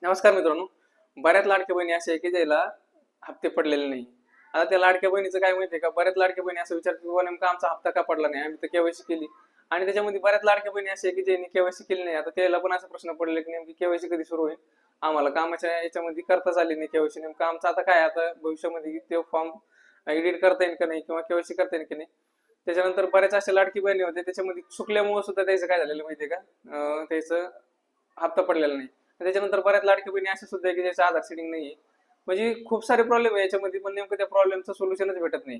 नमस्कार मित्रांनो. बऱ्याच लाडक्या बहिणी अशा आहे की ज्याला हप्ते पडलेले नाही. आता त्या लाडक्या बहिणीचं काय माहितीये का, बऱ्याच लाडक्या बहिणी असं विचारतात की नेमका आमचा हप्ता का पडला नाही, आम्ही तर केवायसी केली. आणि त्याच्यामध्ये बऱ्याच लाडक्या बहिणी अशा आहे की ज्यांनी केवायसी केली नाही. आता त्याला पण असा प्रश्न पडले की नेमकी केवायसी कधी सुरू होईल, आम्हाला कामाच्या याच्यामध्ये करताच आली नाही केवायसी. नेमकं आमचं आता काय, आता भविष्यामध्ये ते फॉर्म एडिट करता येईल का नाही किंवा केवायसी करता येईल की नाही. त्याच्यानंतर बऱ्याच अशा लाडकी बहिणी होत्या त्याच्यामध्ये चुकल्यामुळे सुद्धा त्याचं काय झालेलं माहितीये का, त्याचं हप्ता पडलेला नाही. त्याच्यानंतर बऱ्याच लाडक्या बहिणी अशा सुद्धा आहे की ज्याचं आधार सीडिंग नाहीये. म्हणजे खूप सारे प्रॉब्लेम आहे याच्यामध्ये, पण नेमकं त्या प्रॉब्लेमचं सोल्युशनच भेटत नाही.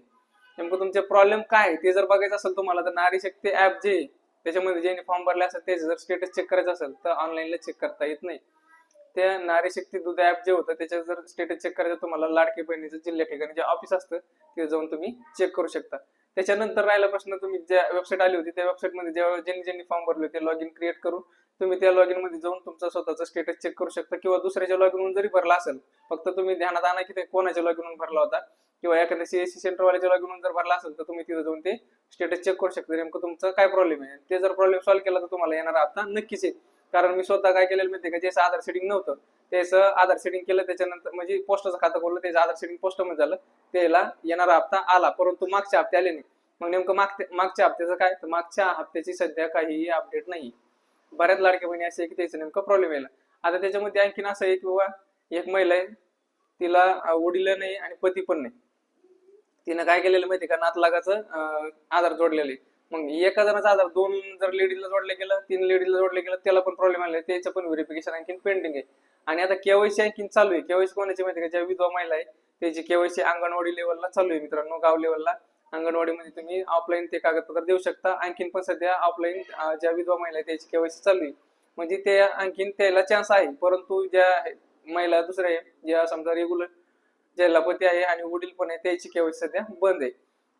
नेमकं तुमचे प्रॉब्लेम काय आहे ते जर बघायचं असेल तुम्हाला, तर नारी शक्ती ऍप जे त्याच्यामध्ये ज्यांनी फॉर्म भरले असेल ते जर स्टेटस चेक करायचं असेल तर ऑनलाईनला चेक करता येत नाही. त्या नारी शक्ती दूध ऍप जे होतं त्याच्यात जर स्टेटस चेक करायचं तुम्हाला, लाडकी बहिणीचं जिल्ह्या ठिकाणी जे ऑफिस असतं तिथे जाऊन तुम्ही चेक करू शकता. त्याच्यानंतर राहिला प्रश्न, तुम्ही ज्या वेबसाईट आली होती त्या वेबसाईटमध्ये ज्यांनी ज्यांनी फॉर्म भरले होते लॉग इन क्रिएट करून तुम्ही त्या लॉग इन मध्ये जाऊन तुमचा स्वतःचा स्टेटस चेक करू शकता, किंवा दुसऱ्याच्या लॉग इन जरी भरला असेल, फक्त तुम्ही ध्यानात आणा की ते कोणाच्या लॉग इन भरला होता, किंवा एखाद्या सीएससी सेंटरवाल्याच्या लॉग इन जर भरला असेल तर तुम्ही तिथे जाऊन ते स्टेटस चेक करू शकता नेमकं तुमचा काय प्रॉब्लेम आहे. ते जर प्रॉब्लेम सॉल्व्ह केला तर तुम्हाला येणार हप्ता नक्कीच आहे. कारण मी स्वतः काय केलेलं माहिती का, ज्याचं आधार सेटिंग नव्हतं त्याचं आधार सेटिंग केलं, त्याच्यानंतर म्हणजे पोस्टाचं खातं खोललं, त्याचं आधार सेटिंग पोस्टमध्ये झालं, त्याला येणारा हप्ता आला, परंतु मागच्या हप्ते आले नाही. मग नेमकं मागच्या हप्त्याचं काय, तर मागच्या हप्त्याची सध्या काहीही अपडेट नाही. बऱ्याच लाडक्या बहिणी असे की त्याचं नेमकं प्रॉब्लेम यायला. आता त्याच्यामध्ये आणखीन असं आहे की बाबा, एक महिला आहे, तिला वडील नाही आणि पती पण नाही. तिनं काय केलेलं माहिती का, नातलागाचं आधार जोडलेलं आहे. मग एका जणाचा आधार दोन जर लेडीजला जोडलं गेलं, 3 लेडीजला जोडलं गेलं, त्याला पण प्रॉब्लेम आले, त्याचं पण व्हेरिफिकेशन आणखी पेंडिंग आहे. आणि आता केवायसी आणखी चालू आहे. केवायसी कोणाची माहिती का, ज्या विधवा महिला आहे त्याची केवायसी अंगणवाडी लेवलला चालू आहे मित्रांनो. गाव लेवलला अंगणवाडीमध्ये तुम्ही ऑफलाईन ते कागदपत्र देऊ शकता. आणखीन पण सध्या ऑफलाईन ज्या विधवा महिला आहे त्याची केवायसी चालू आहे. म्हणजे ते आणखीन त्याला चान्स आहे. परंतु ज्या महिला दुसऱ्या ज्या समजा रेग्युलर ज्याला पती आहे आणि वडील पण आहे त्याची केवायसी सध्या बंद आहे.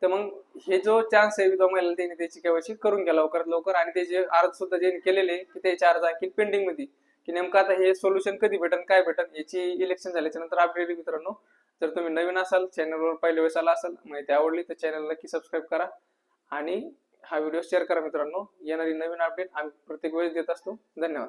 तर मग हे जो चान्स आहे विधवा महिला, त्याने त्याची केवायसी करून घ्या लवकरात लवकर. आणि त्याचे अर्ज सुद्धा ज्यांनी केलेले की त्याचे अर्ज आणखी पेंडिंग मध्ये, की नेमकं आता हे सोल्युशन कधी भेटन काय भेटन याची इलेक्शन झाल्याच्या नंतर अपडेट मित्रांनो. जर तुम्ही नवीन असाल, चॅनलवर पहिल्या वेळेस आला असाल, माहिती आवडली तर चॅनलला नक्की सबस्क्राईब करा आणि हा व्हिडिओ शेअर करा मित्रांनो. येणारी नवीन अपडेट आम्ही प्रत्येक वेळेस देत असतो. धन्यवाद.